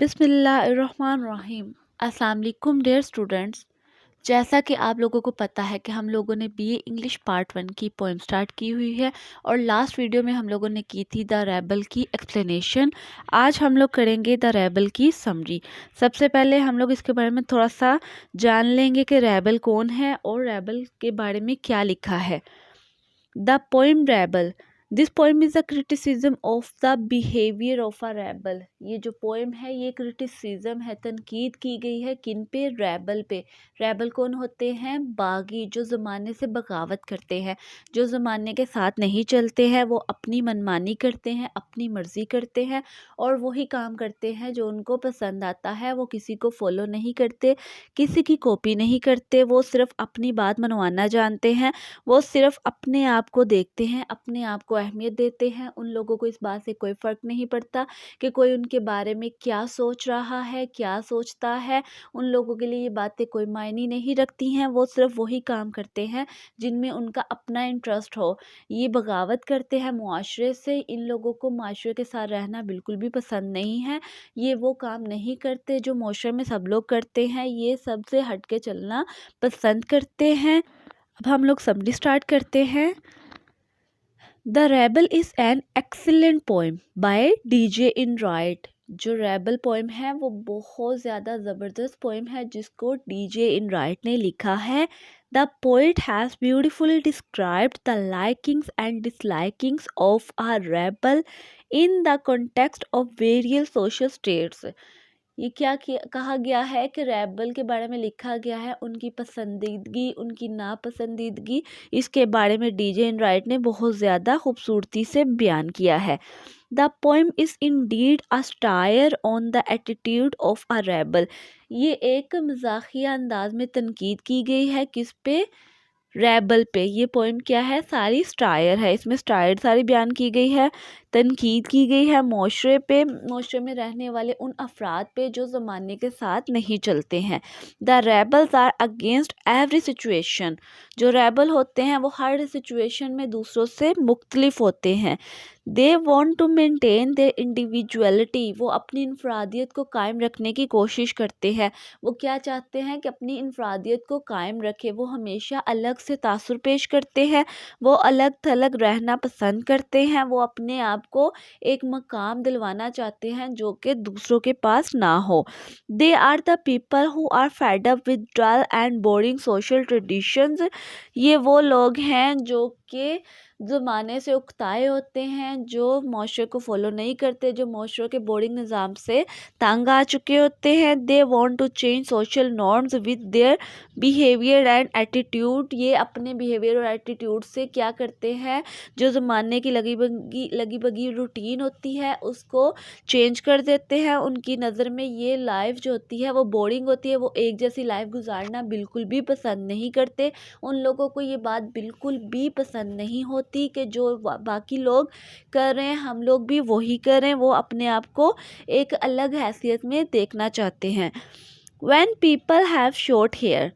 बिस्मिल्लाहिर्रहमानिर्रहीम। अस्सलाम वालेकुम डियर स्टूडेंट्स। जैसा कि आप लोगों को पता है कि हम लोगों ने बीए इंग्लिश पार्ट 1 की पोएम स्टार्ट की हुई है और लास्ट वीडियो में हम लोगों ने की थी द रेबल की एक्सप्लेनेशन। आज हम लोग करेंगे द रेबल की समरी। सबसे पहले हम लोग इसके बारे में थोड़ा सा जान लेंगे कि रेबल कौन है और रेबल के बारे में क्या लिखा है। The poem rebel. This poem is a criticism of the behaviour of a rebel. ये जो पोएम है ये क्रिटिसिज्म है, तनकीद की गई है किन पे? रेबल पे। रेबल कौन होते हैं? बागी, जो ज़माने से बगावत करते हैं, जो ज़माने के साथ नहीं चलते हैं, वो अपनी मनमानी करते हैं, अपनी मर्ज़ी करते हैं और वही काम करते हैं जो उनको पसंद आता है। वो किसी को फॉलो नहीं करते, किसी की कॉपी नहीं करते, वो सिर्फ़ अपनी बात मनवाना जानते हैं। वो सिर्फ अपने आप को देखते हैं, अपने आप को अहमियत देते हैं। उन लोगों को इस बात से कोई फ़र्क नहीं पड़ता कि कोई उनके बारे में क्या सोच रहा है, क्या सोचता है। उन लोगों के लिए ये बातें कोई मायने नहीं रखती हैं। वो सिर्फ वही काम करते हैं जिनमें उनका अपना इंटरेस्ट हो। ये बगावत करते हैं मुआशरे से। इन लोगों को माशरे के साथ रहना बिल्कुल भी पसंद नहीं है। ये वो काम नहीं करते जो माशरे में सब लोग करते हैं। ये सबसे हट के चलना पसंद करते हैं। अब हम लोग समरी स्टार्ट करते हैं। The rebel is an excellent poem by DJ Enright. जो रेबल पोएम है वो बहुत ज़्यादा ज़बरदस्त पोएम है जिसको डीजे इनराइट ने लिखा है। The poet has beautifully described the likings and dislikings of a rebel in the context of various social states. ये कहा गया है कि रेबल के बारे में लिखा गया है, उनकी पसंदीदगी, उनकी नापसंदीदगी, इसके बारे में डीजे इनराइट ने बहुत ज़्यादा खूबसूरती से बयान किया है। The poem is indeed a stair on the attitude of a rebel. ये एक मजाकिया अंदाज में तनकीद की गई है किस पे? रेबल पे। ये पोएम क्या है? सारी स्टायर है, इसमें स्टायर सारी बयान की गई है, तनकीद की गई है माशरे पे, माशरे में रहने वाले उन अफराद पे जो ज़माने के साथ नहीं चलते हैं। The rebels are against every situation. जो रेबल होते हैं वो हर सिचुएशन में दूसरों से मुख्तलिफ होते हैं। They want to maintain their individuality. वो अपनी इनफरादियत को कायम रखने की कोशिश करते हैं। वो क्या चाहते हैं कि अपनी इनफरादियत को कायम रखे। वो हमेशा अलग से तासुर पेश करते हैं, वो अलग थलग रहना पसंद करते हैं। वो अपने आप को एक मकाम दिलवाना चाहते हैं जो कि दूसरों के पास ना हो। They are the people who are fed up with dull and boring social traditions. ये वो लोग हैं जो कि ज़माने से उकताए होते हैं, जो माशरे को फॉलो नहीं करते, जो माशरे के बोर्डिंग निज़ाम से तंग आ चुके होते हैं। They want to change social norms with their behaviour and attitude. ये अपने बिहेवियर और एटीट्यूड से क्या करते हैं? जो ज़माने की लगी बगी रूटीन होती है उसको चेंज कर देते हैं। उनकी नज़र में ये लाइफ जो होती है वो बोरिंग होती है। वो एक जैसी लाइफ गुजारना बिल्कुल भी पसंद नहीं करते। उन लोगों को ये बात बिल्कुल भी पसंद नहीं होती कि जो बाकी लोग कर रहे हैं हम लोग भी वही करें। वो अपने आप को एक अलग हैसियत में देखना चाहते हैं। When people have short hair,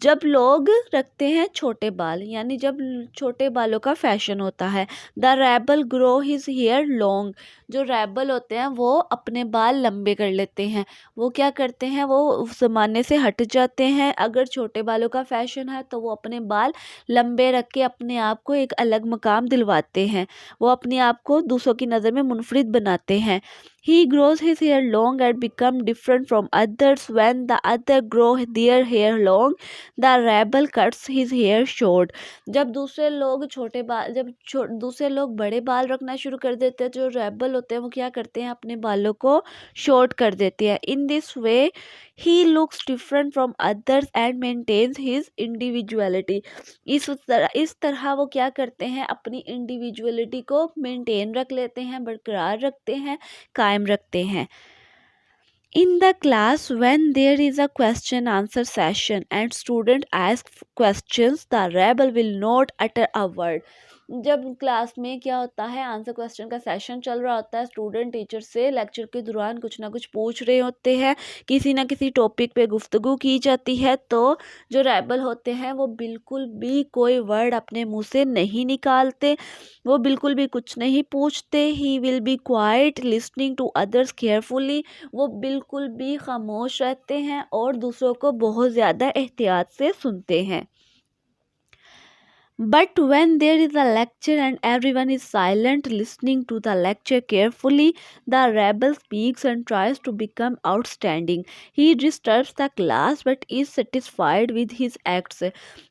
जब लोग रखते हैं छोटे बाल, यानी जब छोटे बालों का फैशन होता है। The rebel grow his hair long. जो रेबल होते हैं वो अपने बाल लंबे कर लेते हैं। वो क्या करते हैं? वो उस ज़माने से हट जाते हैं। अगर छोटे बालों का फैशन है तो वो अपने बाल लंबे रख के अपने आप को एक अलग मकाम दिलवाते हैं। वो अपने आप को दूसरों की नज़र में मुनफरिद बनाते हैं। He grows his hair long and become different from others. When the other grow their hair long, the rebel cuts his hair short. जब दूसरे लोग छोटे बाल दूसरे लोग बड़े बाल रखना शुरू कर देते हैं, जो रेबल होते हैं वो क्या करते हैं? अपने बालों को शॉर्ट कर देते हैं। In this way he looks different from others and maintains his individuality. इस तरह वो क्या करते हैं? अपनी इंडिविजुअलिटी को मेंटेन रख लेते हैं, बरकरार रखते हैं, कायम रखते हैं। In the class, when there is a question answer session and student ask questions, the rebel will not utter a word. जब क्लास में क्या होता है, आंसर क्वेश्चन का सेशन चल रहा होता है, स्टूडेंट टीचर से लेक्चर के दौरान कुछ ना कुछ पूछ रहे होते हैं, किसी ना किसी टॉपिक पे गुफ्तगू की जाती है, तो जो रेबल होते हैं वो बिल्कुल भी कोई वर्ड अपने मुंह से नहीं निकालते, वो बिल्कुल भी कुछ नहीं पूछते। He will be quite listening to others carefully, वो बिल्कुल भी खामोश रहते हैं और दूसरों को बहुत ज़्यादा एहतियात से सुनते हैं। But when there is a lecture and everyone is silent listening to the lecture carefully, the rebel speaks and tries to become outstanding. He disturbs the class but is satisfied with his acts.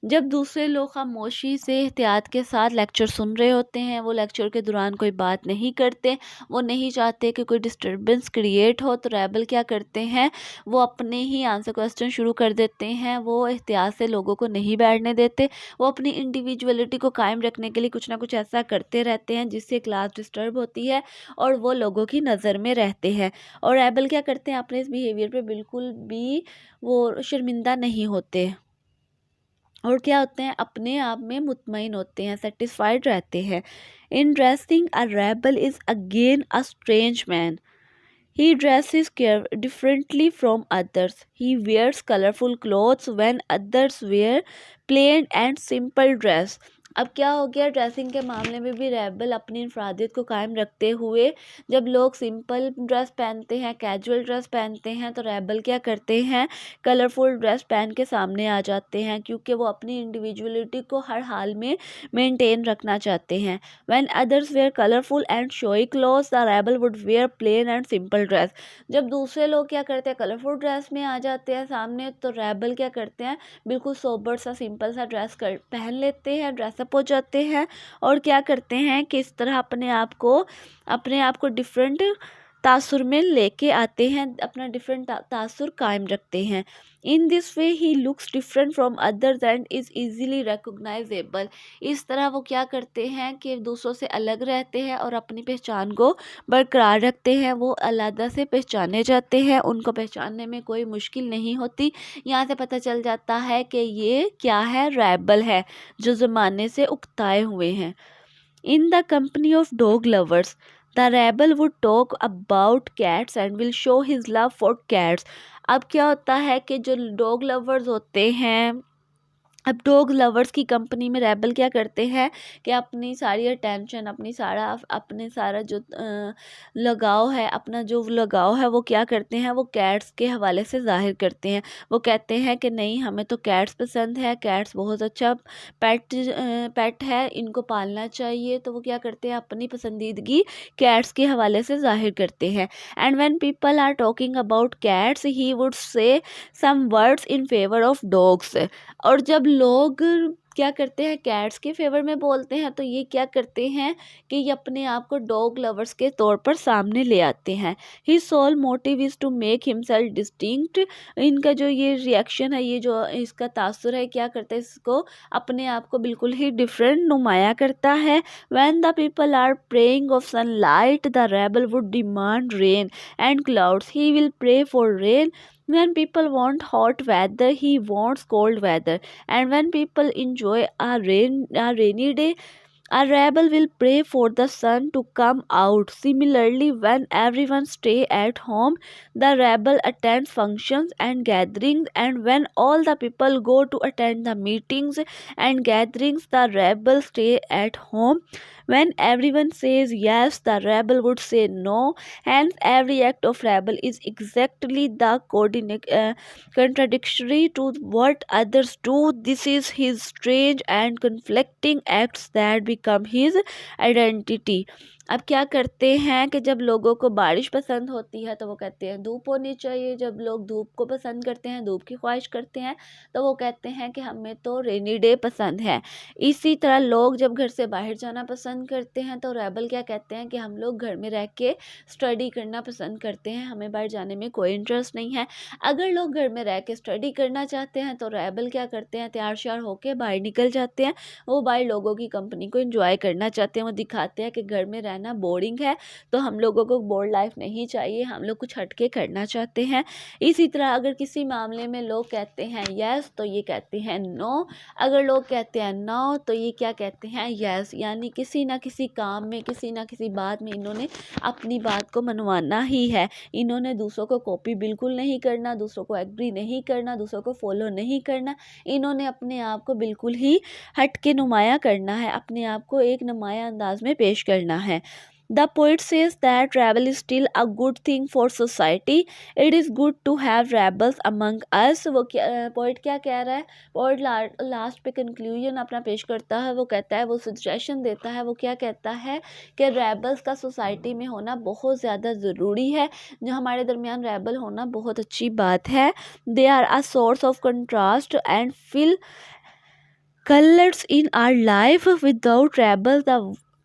जब दूसरे लोग खामोशी से एहतियात के साथ lecture सुन रहे होते हैं, वो लेक्चर के दौरान कोई बात नहीं करते, वो नहीं चाहते कि कोई डिस्टर्बेंस क्रिएट हो, तो रेबल क्या करते हैं, वो अपने ही आंसर क्वेश्चन शुरू कर देते हैं। वो एहतियात से लोगों को नहीं बैठने देते, वो अपनी इंडिविजुअलिटी को कायम रखने के लिए कुछ ना कुछ ऐसा करते रहते हैं जिससे क्लास डिस्टर्ब होती है और वो लोगों की नज़र में रहते हैं। और रेबल क्या करते हैं, अपने इस बिहेवियर पे बिल्कुल भी वो शर्मिंदा नहीं होते और क्या होते हैं, अपने आप में मुतमईन होते हैं, सेटिस्फाइड रहते हैं। In dressing a rebel is again a strange man. He dresses differently from others. He wears colorful clothes when others wear plain and simple dress. अब क्या हो गया, ड्रेसिंग के मामले में भी रेबल अपनी इनफरादियत को कायम रखते हुए, जब लोग सिंपल ड्रेस पहनते हैं, कैजुअल ड्रेस पहनते हैं, तो रेबल क्या करते हैं, कलरफुल ड्रेस पहन के सामने आ जाते हैं, क्योंकि वो अपनी इंडिविजुअलिटी को हर हाल में मेंटेन रखना चाहते हैं। When others wear colorful and showy clothes, the rebel would wear plain and simple dress. जब दूसरे लोग क्या करते हैं, कलरफुल ड्रेस में आ जाते हैं सामने, तो रेबल क्या करते हैं, बिल्कुल सोबर सा सिंपल सा ड्रेस पहन लेते हैं, ड्रेसअप हो जाते हैं और क्या करते हैं कि इस तरह अपने आप को डिफरेंट तासुर में लेके आते हैं, अपना डिफरेंट तासुर कायम रखते हैं। In this way he looks different from others and is easily recognisable. इस तरह वो क्या करते हैं कि दूसरों से अलग रहते हैं और अपनी पहचान को बरकरार रखते हैं, वो अलग से पहचाने जाते हैं, उनको पहचानने में कोई मुश्किल नहीं होती। यहाँ से पता चल जाता है कि ये क्या है, रेबल है जो ज़माने से उकताए हुए हैं। In the company of dog lovers, the rebel would talk about cats and will show his love for cats. अब क्या होता है कि जो डॉग लवर्स होते हैं, अब डॉग लवर्स की कंपनी में रेबल क्या करते हैं कि अपनी सारी अटेंशन, अपने सारा जो लगाव है, अपना जो लगाव है, वो क्या करते हैं, वो कैट्स के हवाले से ज़ाहिर करते हैं। वो कहते हैं कि नहीं, हमें तो कैट्स पसंद है, कैट्स बहुत अच्छा पेट है, इनको पालना चाहिए। तो वो क्या करते हैं, अपनी पसंदीदगी कैट्स के हवाले से ज़ाहिर करते हैं। And when people are talking about cats, he would say some words in favour of dogs. और जब लोग क्या करते हैं, कैट्स के फेवर में बोलते हैं, तो ये क्या करते हैं कि ये अपने आप को डॉग लवर्स के तौर पर सामने ले आते हैं। He sole motive is to make himself distinct. इनका जो ये रिएक्शन है, ये जो इसका तासुर है, क्या करता है, इसको अपने आप को बिल्कुल ही डिफरेंट नुमाया करता है। When the people are praying of sunlight, the rebel would demand rain and clouds. He will pray for rain. When people want hot weather, he wants cold weather. And when people enjoy a rainy day, a rebel will pray for the sun to come out. Similarly, when everyone stay at home, the rebel attends functions and gatherings. And when all the people go to attend the meetings and gatherings, the rebel stay at home. When everyone says yes, the rebel would say no. Hence, every act of rebel is exactly the contradictory to what others do. This is his strange and conflicting acts that become his identity. अब क्या करते हैं कि जब लोगों को बारिश पसंद होती है तो वो कहते हैं धूप होनी चाहिए, जब लोग धूप को पसंद करते हैं, धूप की ख्वाहिश करते हैं, तो वो कहते हैं कि हमें तो रेनी डे पसंद है। इसी तरह लोग जब घर से बाहर जाना पसंद करते हैं, तो रेबल क्या कहते हैं कि हम लोग घर में रह के स्टडी करना पसंद करते हैं, हमें बाहर जाने में कोई इंटरेस्ट नहीं है। अगर लोग घर में रह के स्टडी करना चाहते हैं, तो रेबल क्या करते हैं, तैयार श्यार होकर बाहर निकल जाते हैं, वो बाहर लोगों की कंपनी को एंजॉय करना चाहते हैं। वो दिखाते हैं कि घर में रहना बोरिंग है, तो हम लोगों को बोर्ड लाइफ नहीं चाहिए, हम लोग कुछ हटके करना चाहते हैं। इसी तरह अगर किसी मामले में लोग कहते हैं यस तो ये कहते हैं नो, अगर लोग कहते हैं नो तो ये क्या कहते हैं यस, यानी किसी ना किसी काम में, किसी ना किसी बात में इन्होंने अपनी बात को मनवाना ही है। इन्होंने दूसरों को कॉपी बिल्कुल नहीं करना, दूसरों को एग्री नहीं करना, दूसरों को फॉलो नहीं करना। इन्होंने अपने आप को बिल्कुल ही हट के नुमाया करना है, अपने आप को एक नुमाया अंदाज में पेश करना है। The poet says that rebel is still a good thing for society. It is good to have rebels among us. वो पोइट क्या कह रहा है? पोइट लास्ट पे कंक्लूजन अपना पेश करता है, वो कहता है, वो सजेशन देता है, वो क्या कहता है कि रेबल्स का सोसाइटी में होना बहुत ज़्यादा ज़रूरी है, जो हमारे दरमियान रेबल होना बहुत अच्छी बात है। They are a source of contrast and fill colors in our life. Without rebels, the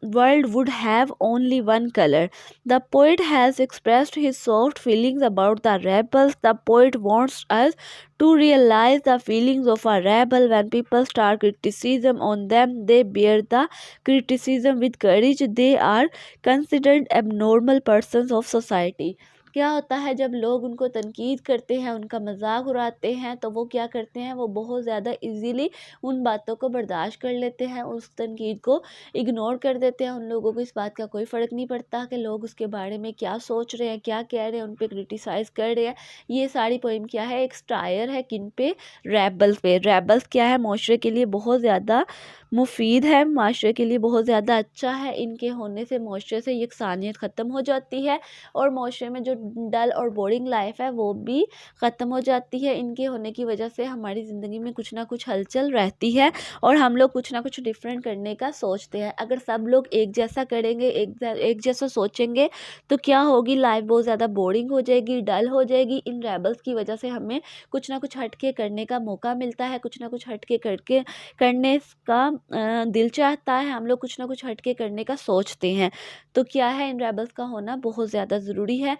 world would have only one color. The poet has expressed his soft feelings about the rebels. The poet wants us to realize the feelings of a rebel. When people start criticism on them, they bear the criticism with courage. They are considered abnormal persons of society. क्या होता है जब लोग उनको तनकीद करते हैं, उनका मजाक उड़ाते हैं, तो वो क्या करते हैं, वो बहुत ज़्यादा इजीली उन बातों को बर्दाश्त कर लेते हैं, उस तनकीद को इग्नोर कर देते हैं। उन लोगों को इस बात का कोई फ़र्क नहीं पड़ता कि लोग उसके बारे में क्या सोच रहे हैं, क्या कह रहे हैं, उन पे क्रिटिसाइज़ कर रहे हैं। ये सारी पोइम क्या है, एक स्टायर है किन पे, रेबल्स पे। रेबल्स क्या है, माशरे के लिए बहुत ज़्यादा मुफीद है, माशरे के लिए बहुत ज़्यादा अच्छा है। इनके होने से माशरे से यकसानियत ख़त्म हो जाती है और माशरे में जो डल और बोरिंग लाइफ है वो भी ख़त्म हो जाती है। इनके होने की वजह से हमारी ज़िंदगी में कुछ ना कुछ हलचल रहती है और हम लोग कुछ ना कुछ डिफरेंट करने का सोचते हैं। अगर सब लोग एक जैसा करेंगे, एक जैसा सोचेंगे, तो क्या होगी, लाइफ बहुत ज़्यादा बोरिंग हो जाएगी, डल हो जाएगी। इन रेबल्स की वजह से हमें कुछ ना कुछ हटके करने का मौका मिलता है, कुछ ना कुछ हटके करने का दिल चाहता है, हम लोग कुछ ना कुछ हटके करने का सोचते हैं। तो क्या है, इन रेबल्स का होना बहुत ज़्यादा ज़रूरी है